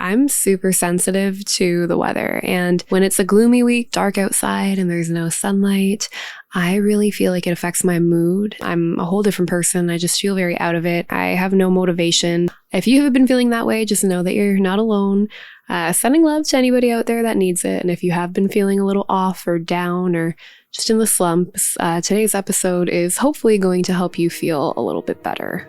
I'm super sensitive to the weather. And when it's a gloomy week, dark outside, and there's no sunlight, I really feel like it affects my mood. I'm a whole different person. I just feel very out of it. I have no motivation. If you have been feeling that way, just know that you're not alone. Sending love to anybody out there that needs it. And if you have been feeling a little off or down or just in the slumps, today's episode is hopefully going to help you feel a little bit better.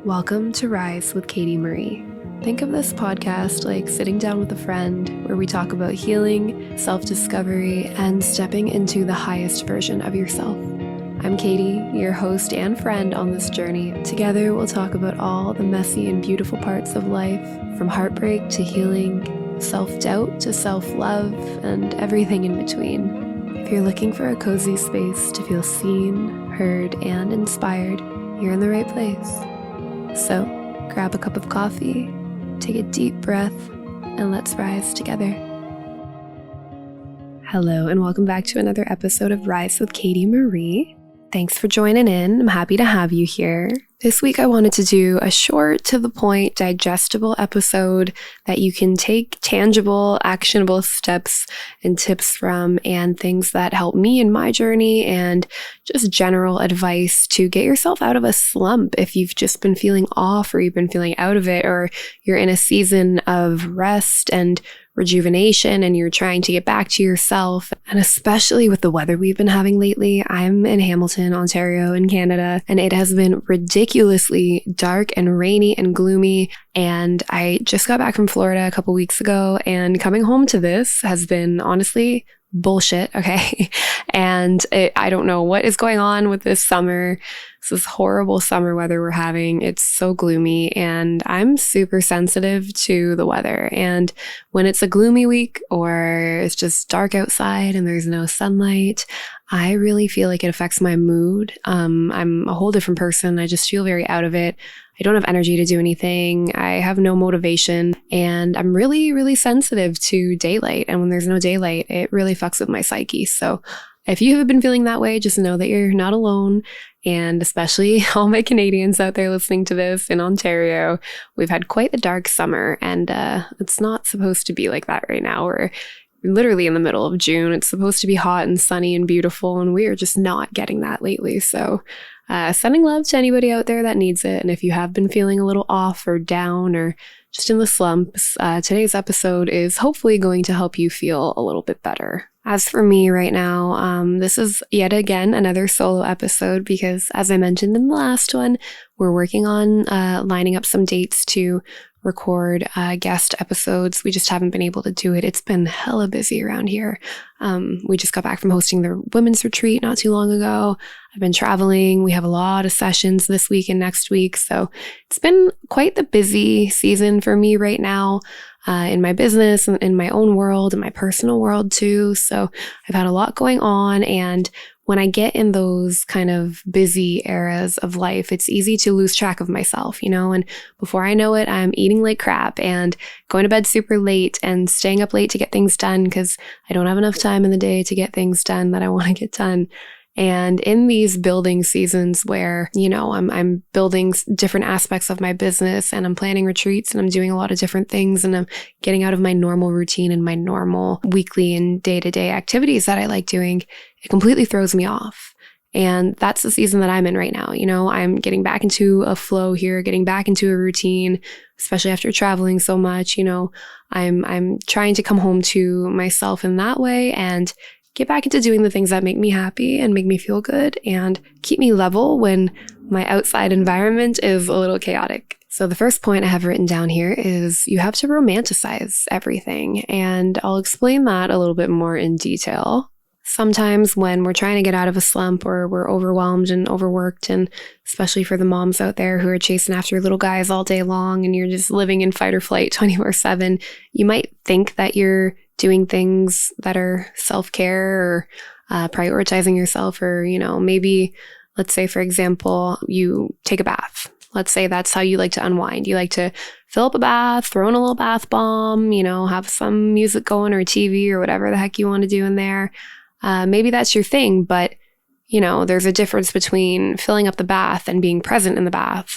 Welcome to Rise with Katie Marie. Think of this podcast like sitting down with a friend where we talk about healing, self-discovery, and stepping into the highest version of yourself. I'm Katie, your host and friend on this journey. Together, we'll talk about all the messy and beautiful parts of life, from heartbreak to healing, self-doubt to self-love, and everything in between. If you're looking for a cozy space to feel seen, heard, and inspired, you're in the right place. So, grab a cup of coffee, take a deep breath, and let's rise together. Hello, and welcome back to another episode of Rise with Katie Marie. Thanks for joining in. I'm happy to have you here. This week I wanted to do a short, to the point, digestible episode that you can take tangible, actionable steps and tips from, and things that help me in my journey, and just general advice to get yourself out of a slump if you've just been feeling off, or you've been feeling out of it, or you're in a season of rest and rejuvenation and you're trying to get back to yourself. And especially with the weather we've been having lately, I'm in Hamilton, Ontario in Canada, and it has been ridiculously dark and rainy and gloomy. And I just got back from Florida a couple weeks ago, and coming home to this has been honestly bullshit, okay? And I don't know what is going on with this summer. This horrible summer weather we're having. It's so gloomy, and I'm super sensitive to the weather. And when it's a gloomy week or it's just dark outside and there's no sunlight, I really feel like it affects my mood. I'm a whole different person. I just feel very out of it. I don't have energy to do anything. I have no motivation, and I'm really, really sensitive to daylight. And when there's no daylight, it really fucks with my psyche. So if you have been feeling that way, just know that you're not alone. And especially all my Canadians out there listening to this in Ontario, we've had quite the dark summer, and it's not supposed to be like that right now. We're literally in the middle of June. It's supposed to be hot and sunny and beautiful, and we are just not getting that lately. So sending love to anybody out there that needs it. And if you have been feeling a little off or down or just in the slumps, today's episode is hopefully going to help you feel a little bit better. As for me right now, this is yet again another solo episode because, as I mentioned in the last one, we're working on lining up some dates to record guest episodes. We just haven't been able to do it. It's been hella busy around here. We just got back from hosting the women's retreat not too long ago. I've been traveling. We have a lot of sessions this week and next week. So it's been quite the busy season for me right now. In my business and in my own world and my personal world too. So I've had a lot going on, and when I get in those kind of busy eras of life, it's easy to lose track of myself, and before I know it, I'm eating like crap and going to bed super late and staying up late to get things done because I don't have enough time in the day to get things done that I want to get done. And in these building seasons where, I'm building different aspects of my business, and I'm planning retreats, and I'm doing a lot of different things, and I'm getting out of my normal routine and my normal weekly and day-to-day activities that I like doing, it completely throws me off. And that's the season that I'm in right now. I'm getting back into a flow here, getting back into a routine, especially after traveling so much. I'm trying to come home to myself in that way and get back into doing the things that make me happy and make me feel good and keep me level when my outside environment is a little chaotic. So the first point I have written down here is you have to romanticize everything. And I'll explain that a little bit more in detail. Sometimes when we're trying to get out of a slump or we're overwhelmed and overworked, and especially for the moms out there who are chasing after little guys all day long and you're just living in fight or flight 24/7, you might think that you're doing things that are self-care or prioritizing yourself, or, maybe let's say, for example, you take a bath. Let's say that's how you like to unwind. You like to fill up a bath, throw in a little bath bomb, have some music going or TV or whatever the heck you want to do in there. Maybe that's your thing, but, there's a difference between filling up the bath and being present in the bath,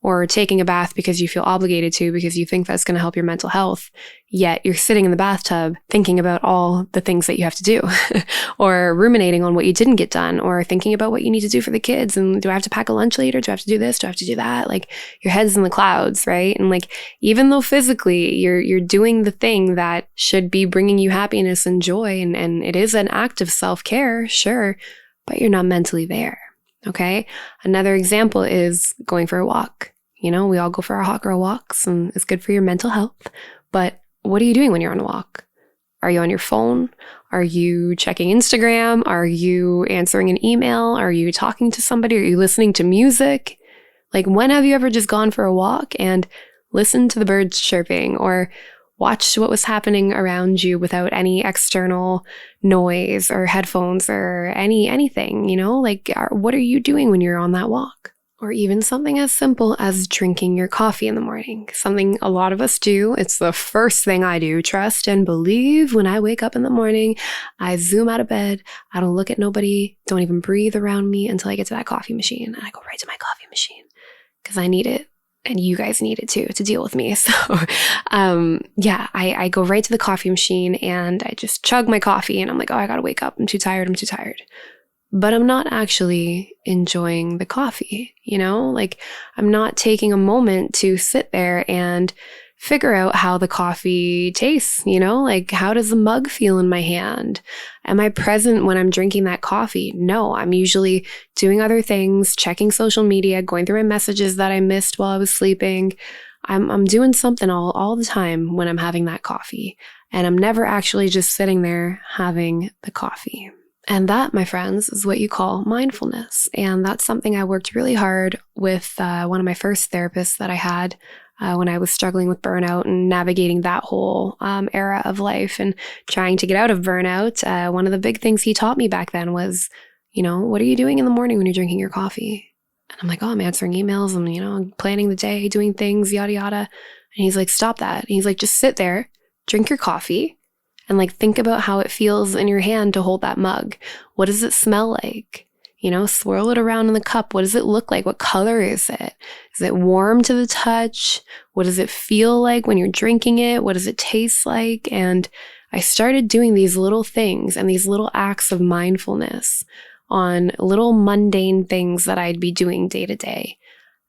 or taking a bath because you feel obligated to, because you think that's going to help your mental health, yet you're sitting in the bathtub thinking about all the things that you have to do or ruminating on what you didn't get done, or thinking about what you need to do for the kids. And do I have to pack a lunch later? Do I have to do this? Do I have to do that? Like, your head's in the clouds, right? And like, even though physically you're doing the thing that should be bringing you happiness and joy, and it is an act of self-care, sure, but you're not mentally there. Okay. Another example is going for a walk. You know, we all go for our hot girl walks, and it's good for your mental health. But what are you doing when you're on a walk? Are you on your phone? Are you checking Instagram? Are you answering an email? Are you talking to somebody? Are you listening to music? Like, when have you ever just gone for a walk and listened to the birds chirping, or watched what was happening around you without any external noise or headphones or anything, you know? Like, what are you doing when you're on that walk? Or even something as simple as drinking your coffee in the morning. Something a lot of us do. It's the first thing I do. Trust and believe, when I wake up in the morning, I zoom out of bed. I don't look at nobody, don't even breathe around me until I get to that coffee machine. And I go right to my coffee machine because I need it. And you guys need it too, to deal with me. So, I go right to the coffee machine and I just chug my coffee, and I'm like, oh, I gotta wake up. I'm too tired. But I'm not actually enjoying the coffee, you know? Like, I'm not taking a moment to sit there and figure out how the coffee tastes, you know? Like, how does the mug feel in my hand? Am I present when I'm drinking that coffee? No, I'm usually doing other things, checking social media, going through my messages that I missed while I was sleeping. I'm doing something all the time when I'm having that coffee. And I'm never actually just sitting there having the coffee. And that, my friends, is what you call mindfulness. And that's something I worked really hard with one of my first therapists that I had when I was struggling with burnout and navigating that whole era of life and trying to get out of burnout. One of the big things he taught me back then was, you know, what are you doing in the morning when you're drinking your coffee? And I'm like, oh, I'm answering emails. I'm, you know, planning the day, doing things, yada, yada. And he's like, stop that. And he's like, just sit there, drink your coffee, and like, think about how it feels in your hand to hold that mug. What does it smell like? You know, swirl it around in the cup. What does it look like? What color is it? Is it warm to the touch? What does it feel like when you're drinking it? What does it taste like? And I started doing these little things and these little acts of mindfulness on little mundane things that I'd be doing day to day.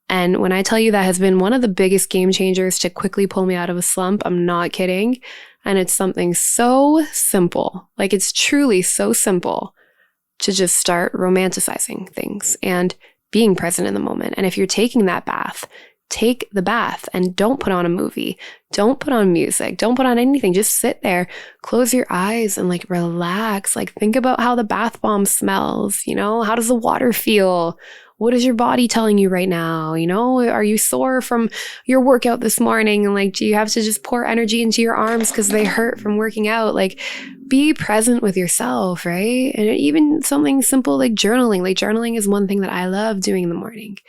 And when I tell you that has been one of the biggest game changers to quickly pull me out of a slump, I'm not kidding. And it's something so simple, like, it's truly so simple to just start romanticizing things and being present in the moment. And if you're taking that bath, take the bath and don't put on a movie. Don't put on music. Don't put on anything. Just sit there, close your eyes and like relax. Like, think about how the bath bomb smells. You know, how does the water feel? What is your body telling you right now? You know, are you sore from your workout this morning? And like, do you have to just pour energy into your arms because they hurt from working out? Like, be present with yourself, right? And even something simple like journaling. Like, journaling is one thing that I love doing in the morning.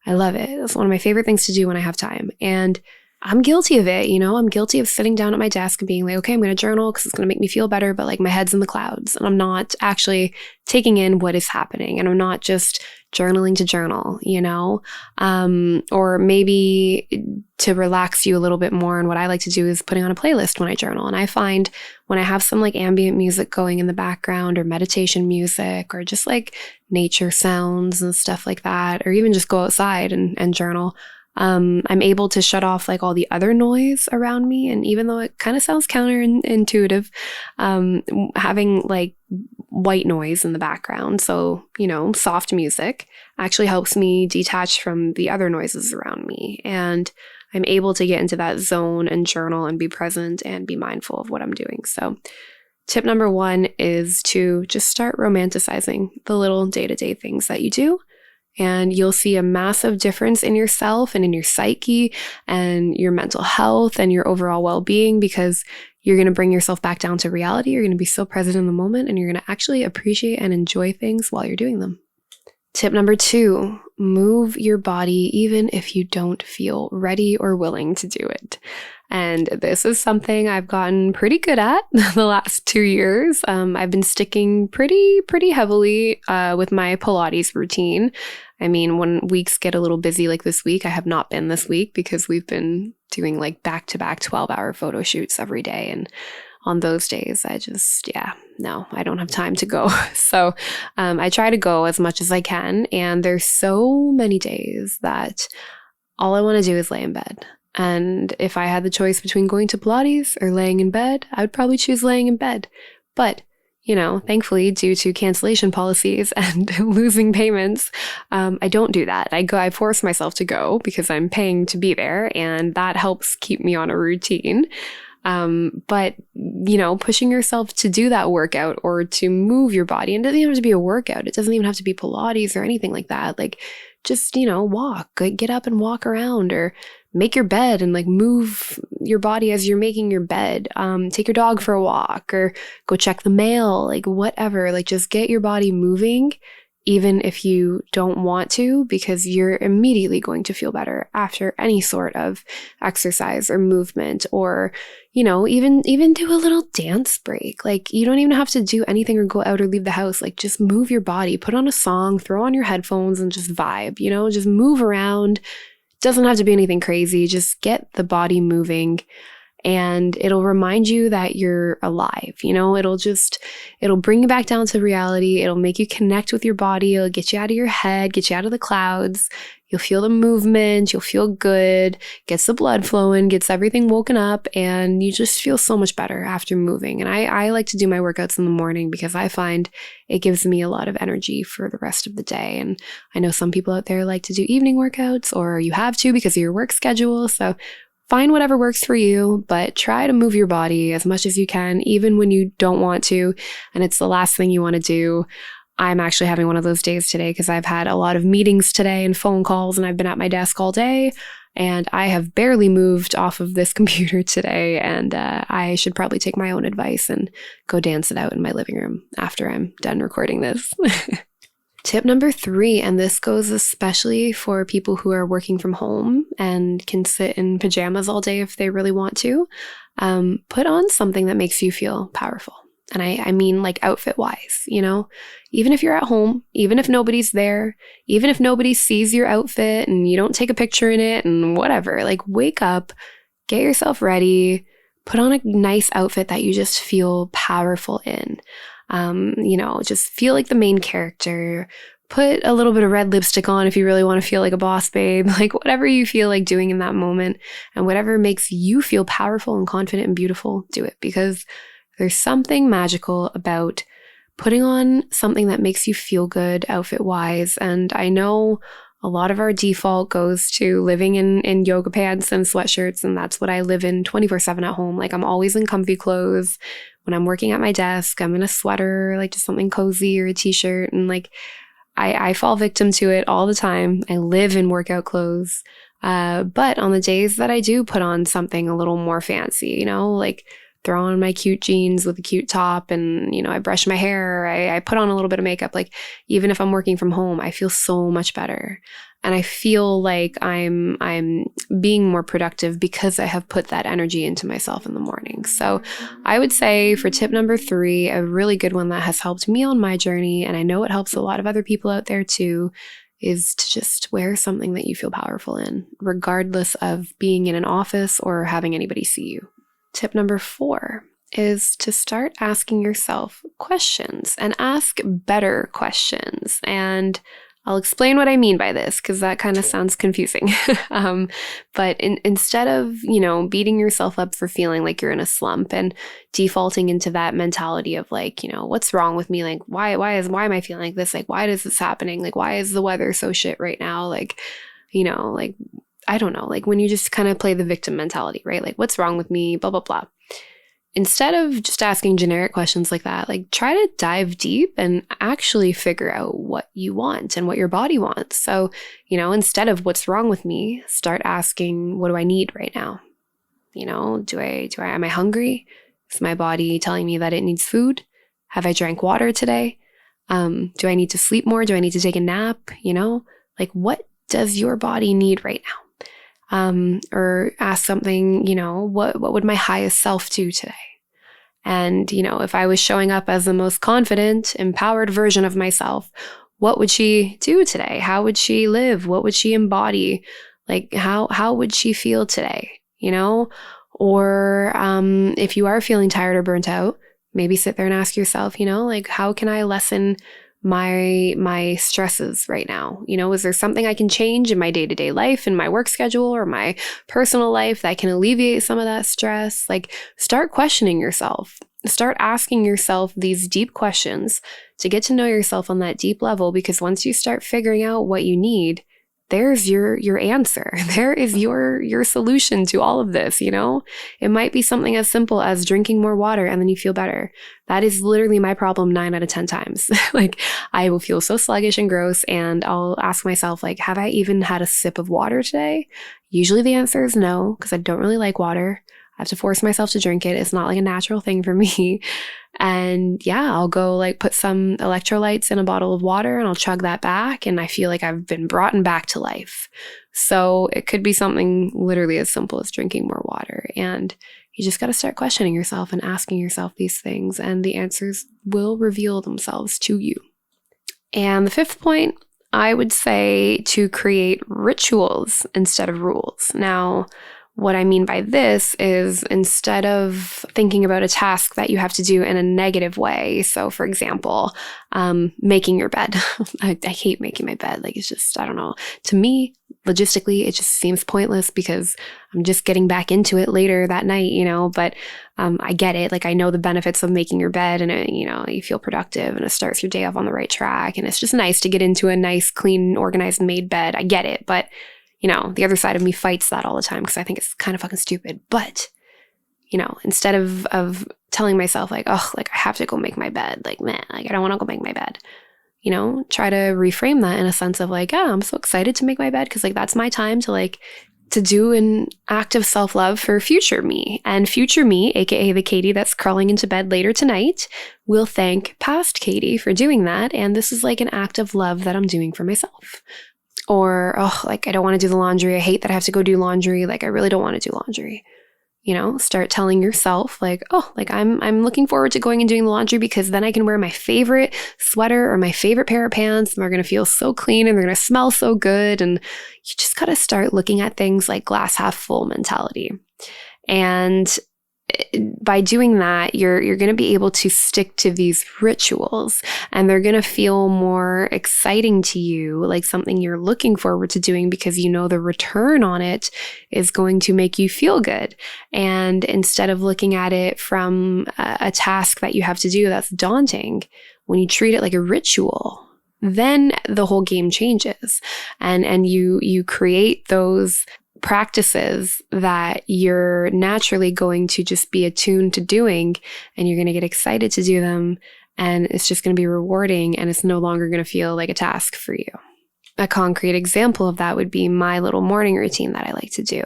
I love it. It's one of my favorite things to do when I have time. And I'm guilty of it, you know? I'm guilty of sitting down at my desk and being like, okay, I'm going to journal because it's going to make me feel better, but like, my head's in the clouds and I'm not actually taking in what is happening, and I'm not just journaling to journal, you know? Or maybe to relax you a little bit more. And what I like to do is putting on a playlist when I journal. And I find when I have some like ambient music going in the background, or meditation music, or just like nature sounds and stuff like that, or even just go outside and journal, I'm able to shut off like all the other noise around me. And even though it kind of sounds counterintuitive, having like white noise in the background, so, you know, soft music, actually helps me detach from the other noises around me. And I'm able to get into that zone and journal and be present and be mindful of what I'm doing. So tip number 1 is to just start romanticizing the little day-to-day things that you do. And you'll see a massive difference in yourself and in your psyche and your mental health and your overall well-being, because you're going to bring yourself back down to reality. You're going to be so present in the moment, and you're going to actually appreciate and enjoy things while you're doing them. Tip number 2, move your body even if you don't feel ready or willing to do it. And this is something I've gotten pretty good at the last 2 years. I've been sticking pretty heavily with my Pilates routine. I mean, when weeks get a little busy like this week, I have not been this week because we've been doing like back-to-back 12-hour photo shoots every day. And on those days, I don't have time to go. So I try to go as much as I can. And there's so many days that all I want to do is lay in bed. And if I had the choice between going to Pilates or laying in bed, I would probably choose laying in bed. But thankfully, due to cancellation policies and losing payments, I don't do that. I force myself to go because I'm paying to be there, and that helps keep me on a routine. But pushing yourself to do that workout or to move your body, and it doesn't even have to be a workout. It doesn't even have to be Pilates or anything like that. Like, just, walk, get up and walk around, or make your bed and like move your body as you're making your bed. Take your dog for a walk or go check the mail, like whatever, like just get your body moving, even if you don't want to, because you're immediately going to feel better after any sort of exercise or movement, or, even do a little dance break. Like, you don't even have to do anything or go out or leave the house. Like, just move your body, put on a song, throw on your headphones and just vibe, just move around. Doesn't have to be anything crazy. Just get the body moving, and it'll remind you that you're alive. It'll bring you back down to reality. It'll make you connect with your body. It'll get you out of your head, get you out of the clouds. You'll feel the movement. You'll feel good, gets the blood flowing, gets everything woken up, and you just feel so much better after moving. And I like to do my workouts in the morning because I find it gives me a lot of energy for the rest of the day. And I know some people out there like to do evening workouts, or you have to because of your work schedule. So find whatever works for you, but try to move your body as much as you can, even when you don't want to, and it's the last thing you want to do. I'm actually having one of those days today because I've had a lot of meetings today and phone calls, and I've been at my desk all day, and I have barely moved off of this computer today, and I should probably take my own advice and go dance it out in my living room after I'm done recording this. Tip number 3, and this goes especially for people who are working from home and can sit in pajamas all day if they really want to, put on something that makes you feel powerful. And I mean like outfit wise, even if you're at home, even if nobody's there, even if nobody sees your outfit and you don't take a picture in it and whatever, like wake up, get yourself ready, put on a nice outfit that you just feel powerful in. Just feel like the main character. Put a little bit of red lipstick on if you really want to feel like a boss babe, like whatever you feel like doing in that moment, and whatever makes you feel powerful and confident and beautiful, do it, because there's something magical about putting on something that makes you feel good outfit wise. And I know a lot of our default goes to living in yoga pants and sweatshirts, and that's what I live in 24/7 at home. Like, I'm always in comfy clothes. When I'm working at my desk, I'm in a sweater, like just something cozy, or a t-shirt. And like, I fall victim to it all the time. I live in workout clothes. But on the days that I do put on something a little more fancy, like throw on my cute jeans with a cute top, and, I brush my hair, I put on a little bit of makeup, like even if I'm working from home, I feel so much better. And I feel like I'm being more productive because I have put that energy into myself in the morning. So I would say for tip number 3, a really good one that has helped me on my journey, and I know it helps a lot of other people out there too, is to just wear something that you feel powerful in, regardless of being in an office or having anybody see you. Tip number 4 is to start asking yourself questions, and ask better questions. And I'll explain what I mean by this, because that kind of sounds confusing. But instead of, beating yourself up for feeling like you're in a slump and defaulting into that mentality of like, what's wrong with me? Like, why am I feeling like this? Like, why is this happening? Like, why is the weather so shit right now? Like, like, I don't know, like when you just kind of play the victim mentality, right? Like, what's wrong with me? Blah, blah, blah. Instead of just asking generic questions like that, like try to dive deep and actually figure out what you want and what your body wants. So, instead of what's wrong with me, start asking, what do I need right now? Am I hungry? Is my body telling me that it needs food? Have I drank water today? Do I need to sleep more? Do I need to take a nap? Like, what does your body need right now? or ask something, what would my highest self do today? And, if I was showing up as the most confident, empowered version of myself, what would she do today? How would she live? What would she embody? Like, how would she feel today? Or if you are feeling tired or burnt out, maybe sit there and ask yourself, like, how can I lessen my stresses right now? Is there something I can change in my day-to-day life, in my work schedule or my personal life that can alleviate some of that stress? Like, start questioning yourself. Start asking yourself these deep questions to get to know yourself on that deep level, because once you start figuring out what you need, there's your answer. There is your solution to all of this, It might be something as simple as drinking more water and then you feel better. That is literally my problem 9 out of 10 times. Like, I will feel so sluggish and gross, and I'll ask myself, like, have I even had a sip of water today? Usually the answer is no, because I don't really like water. I have to force myself to drink it. It's not like a natural thing for me. And yeah, I'll go like put some electrolytes in a bottle of water and I'll chug that back, and I feel like I've been brought back to life. So it could be something literally as simple as drinking more water. And you just got to start questioning yourself and asking yourself these things, and the answers will reveal themselves to you. And the 5th point, I would say to create rituals instead of rules. Now, what I mean by this is, instead of thinking about a task that you have to do in a negative way, so for example, making your bed. I hate making my bed. Like, it's just, I don't know. To me, logistically, it just seems pointless because I'm just getting back into it later that night, but I get it. Like, I know the benefits of making your bed, and you feel productive and it starts your day off on the right track. And it's just nice to get into a nice, clean, organized, made bed. I get it. But the other side of me fights that all the time because I think it's kind of fucking stupid. But, instead of telling myself like, oh, like I have to go make my bed, like, man, like I don't want to go make my bed, try to reframe that in a sense of like, yeah, I'm so excited to make my bed because like that's my time to do an act of self-love for future me. And future me, aka the Katie that's crawling into bed later tonight, will thank past Katie for doing that. And this is like an act of love that I'm doing for myself. Or, oh, like, I don't want to do the laundry. I hate that I have to go do laundry. Like, I really don't want to do laundry. Start telling yourself like, oh, like I'm looking forward to going and doing the laundry because then I can wear my favorite sweater or my favorite pair of pants, and they're going to feel so clean and they're going to smell so good. And you just got to start looking at things like glass half full mentality. And by doing that, you're going to be able to stick to these rituals, and they're going to feel more exciting to you, like something you're looking forward to doing because the return on it is going to make you feel good. And instead of looking at it from a task that you have to do that's daunting, when you treat it like a ritual, then the whole game changes, and you create those practices that you're naturally going to just be attuned to doing, and you're going to get excited to do them, and it's just going to be rewarding, and it's no longer going to feel like a task for you. A concrete example of that would be my little morning routine that I like to do.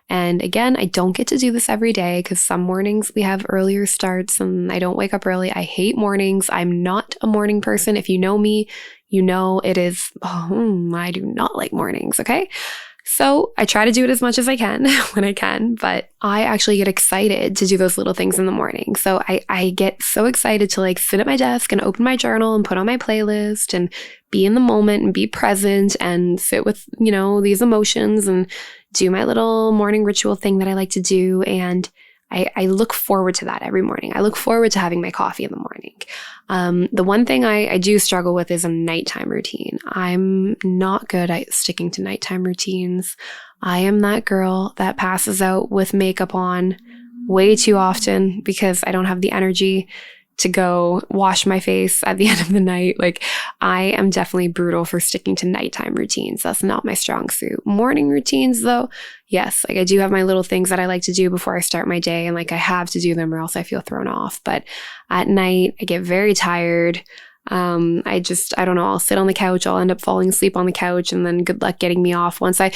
And again, I don't get to do this every day because some mornings we have earlier starts and I don't wake up early. I hate mornings. I'm not a morning person. If you know me, it is, I do not like mornings, okay? So I try to do it as much as I can when I can, but I actually get excited to do those little things in the morning. So I get so excited to like sit at my desk and open my journal and put on my playlist and be in the moment and be present and sit with, these emotions and do my little morning ritual thing that I like to do. And I look forward to that every morning. I look forward to having my coffee in the morning. The one thing I do struggle with is a nighttime routine. I'm not good at sticking to nighttime routines. I am that girl that passes out with makeup on way too often because I don't have the energy to go wash my face at the end of the night. Like, I am definitely brutal for sticking to nighttime routines. That's not my strong suit. Morning routines though, yes, like I do have my little things that I like to do before I start my day, and like I have to do them or else I feel thrown off. But at night I get very tired. I don't know, I'll sit on the couch, I'll end up falling asleep on the couch, and then good luck getting me off. Once I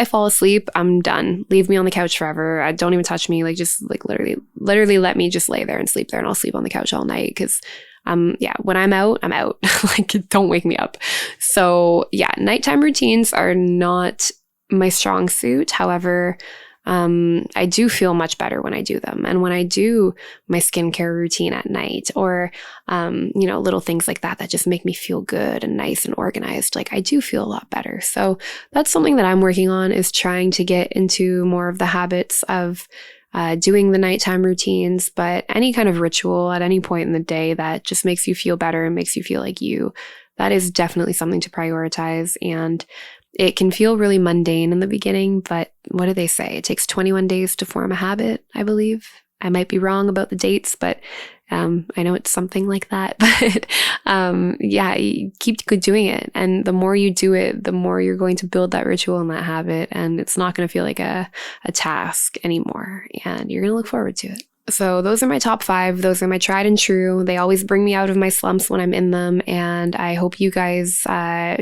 fall asleep, I'm done. Leave me on the couch forever. Don't even touch me. Like, just like literally let me just lay there and sleep there, and I'll sleep on the couch all night because when I'm out, I'm out. Like, don't wake me up. So yeah, nighttime routines are not my strong suit. However, I do feel much better when I do them. And when I do my skincare routine at night or, little things like that just make me feel good and nice and organized, like I do feel a lot better. So that's something that I'm working on, is trying to get into more of the habits of doing the nighttime routines, but any kind of ritual at any point in the day that just makes you feel better and makes you feel like you, that is definitely something to prioritize. And it can feel really mundane in the beginning, but what do they say? It takes 21 days to form a habit, I believe. I might be wrong about the dates, but I know it's something like that. But you keep doing it. And the more you do it, the more you're going to build that ritual and that habit. And it's not going to feel like a task anymore. And you're going to look forward to it. So those are my top 5. Those are my tried and true. They always bring me out of my slumps when I'm in them. And I hope you guys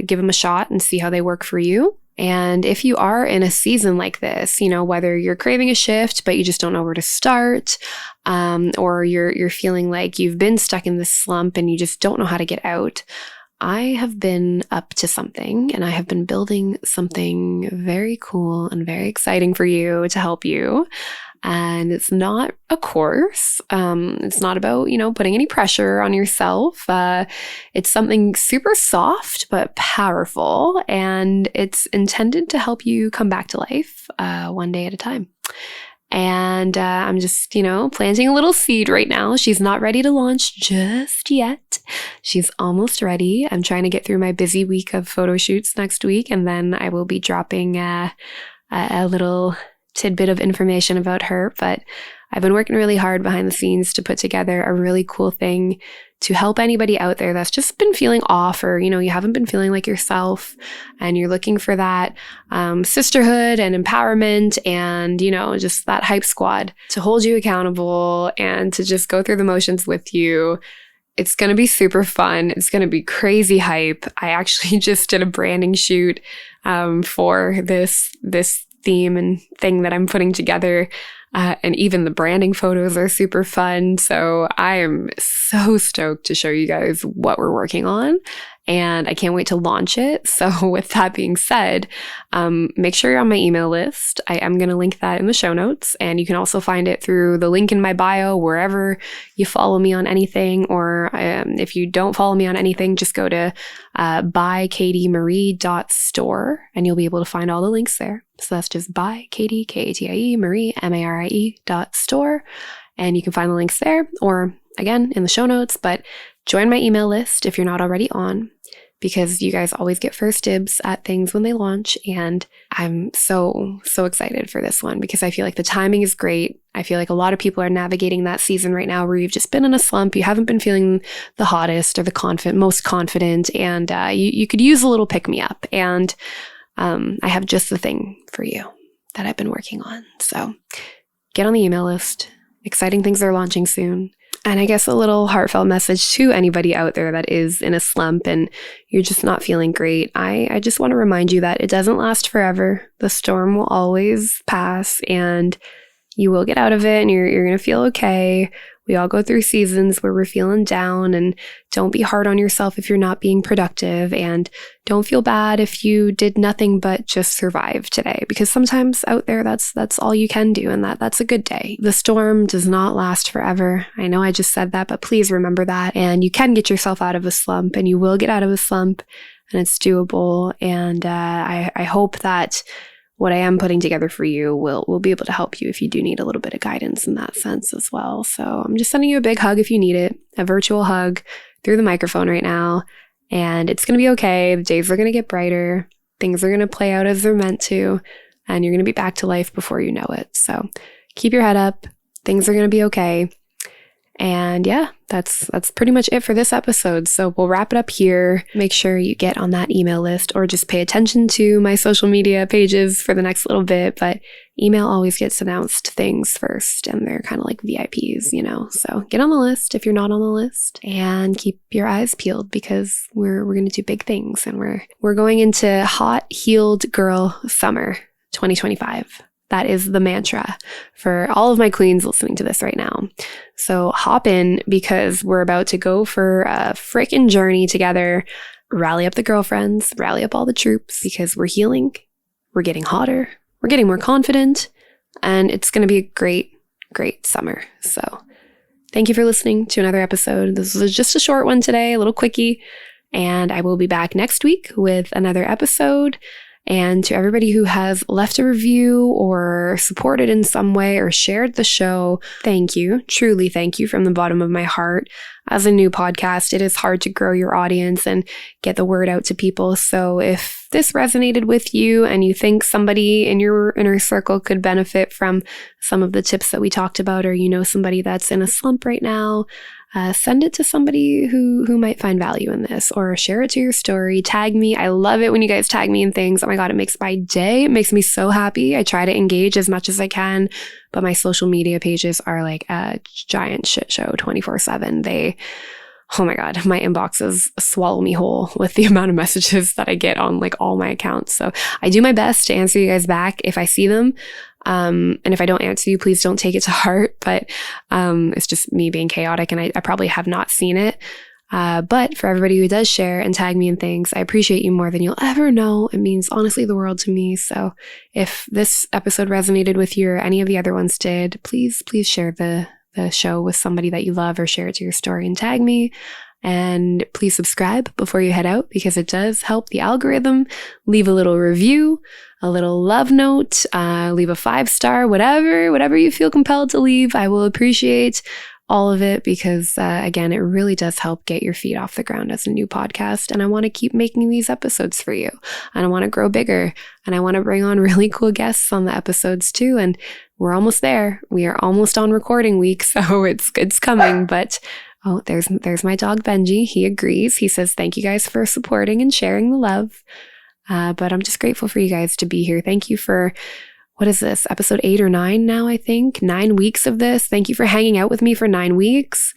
give them a shot and see how they work for you. And if you are in a season like this, whether you're craving a shift, but you just don't know where to start, or you're feeling like you've been stuck in this slump and you just don't know how to get out, I have been up to something, and I have been building something very cool and very exciting for you to help you. And it's not a course. It's not about, putting any pressure on yourself. It's something super soft but powerful, and it's intended to help you come back to life one day at a time. And I'm just, planting a little seed right now. She's not ready to launch just yet. She's almost ready. I'm trying to get through my busy week of photo shoots next week, and then I will be dropping a little tidbit of information about her. But I've been working really hard behind the scenes to put together a really cool thing to help anybody out there that's just been feeling off, or, you haven't been feeling like yourself, and you're looking for that sisterhood and empowerment and, just that hype squad to hold you accountable and to just go through the motions with you. It's going to be super fun. It's going to be crazy hype. I actually just did a branding shoot for this theme and thing that I'm putting together. And even the branding photos are super fun. So I am so stoked to show you guys what we're working on. And I can't wait to launch it. So with that being said, make sure you're on my email list. I am going to link that in the show notes. And you can also find it through the link in my bio, wherever you follow me on anything. Or if you don't follow me on anything, just go to bykatiemarie.store and you'll be able to find all the links there. So that's just by Katie, Katie, Marie, Marie.store. And you can find the links there, or again, in the show notes. But join my email list if you're not already on, because you guys always get first dibs at things when they launch. And I'm so excited for this one, because I feel like the timing is great. I feel like a lot of people are navigating that season right now where you've just been in a slump. You haven't been feeling the hottest or the most confident, and you could use a little pick-me-up. And I have just the thing for you that I've been working on. So get on the email list. Exciting things are launching soon. And I guess a little heartfelt message to anybody out there that is in a slump and you're just not feeling great. I just want to remind you that it doesn't last forever. The storm will always pass, and you will get out of it, and you're going to feel okay. We all go through seasons where we're feeling down, and don't be hard on yourself if you're not being productive, and don't feel bad if you did nothing but just survive today, because sometimes out there that's all you can do, and that's a good day. The storm does not last forever. I know I just said that, but please remember that. And you can get yourself out of a slump, and you will get out of a slump, and it's doable. And I hope that what I am putting together for you will be able to help you if you do need a little bit of guidance in that sense as well. So I'm just sending you a big hug if you need it, a virtual hug through the microphone right now. And it's going to be okay. The days are going to get brighter. Things are going to play out as they're meant to. And you're going to be back to life before you know it. So keep your head up. Things are going to be okay. And yeah, that's pretty much it for this episode. So we'll wrap it up here. Make sure you get on that email list, or just pay attention to my social media pages for the next little bit. But email always gets announced things first, and they're kind of like VIPs, So get on the list if you're not on the list, and keep your eyes peeled, because we're going to do big things, and we're going into hot, healed girl summer 2025. That is the mantra for all of my queens listening to this right now. So hop in, because we're about to go for a freaking journey together. Rally up the girlfriends, rally up all the troops, because we're healing, We're getting hotter. We're getting more confident. And it's going to be a great, great summer. So thank you for listening to another episode. This was just a short one today, a little quickie. And I will be back next week with another episode. And to everybody who has left a review or supported in some way or shared the show, thank you. Truly thank you from the bottom of my heart. As a new podcast, it is hard to grow your audience and get the word out to people. So if this resonated with you and you think somebody in your inner circle could benefit from some of the tips that we talked about, or you know somebody that's in a slump right now, send it to somebody who might find value in this, or share it to your story. Tag me. I love it when you guys tag me in things. Oh my God, it makes my day. It makes me so happy. I try to engage as much as I can, but my social media pages are like a giant shit show 24/7. Oh my God, my inboxes swallow me whole with the amount of messages that I get on like all my accounts. So I do my best to answer you guys back if I see them. And if I don't answer you, please don't take it to heart, but it's just me being chaotic, and I probably have not seen it. But for everybody who does share and tag me in things, I appreciate you more than you'll ever know. It means honestly the world to me. So if this episode resonated with you or any of the other ones did, please share the show with somebody that you love, or share it to your story and tag me. And please subscribe before you head out, because it does help the algorithm. Leave a little review, a little love note, leave a 5-star, whatever you feel compelled to leave. I will appreciate all of it, because again, it really does help get your feet off the ground as a new podcast. And I want to keep making these episodes for you, and I want to grow bigger, and I want to bring on really cool guests on the episodes too. And we're almost there. We are almost on recording week, so it's coming. But oh, there's my dog Benji. He agrees. He says, thank you guys for supporting and sharing the love. But I'm just grateful for you guys to be here. Thank you for, what is this, episode 8 or 9 now, I think? 9 weeks of this. Thank you for hanging out with me for 9 weeks.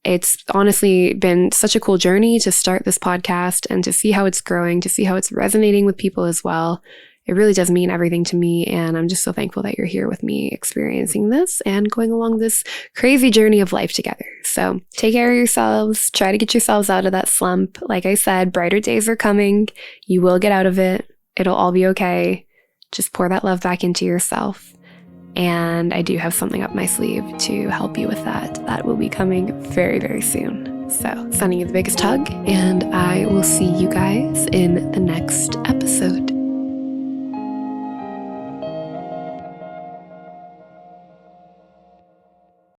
It's honestly been such a cool journey to start this podcast and to see how it's growing, to see how it's resonating with people as well. It really does mean everything to me, and I'm just so thankful that you're here with me experiencing this and going along this crazy journey of life together. So take care of yourselves. Try to get yourselves out of that slump. Like I said, brighter days are coming. You will get out of it. It'll all be okay. Just pour that love back into yourself. And I do have something up my sleeve to help you with that. That will be coming very, very soon. So sending you the biggest hug, and I will see you guys in the next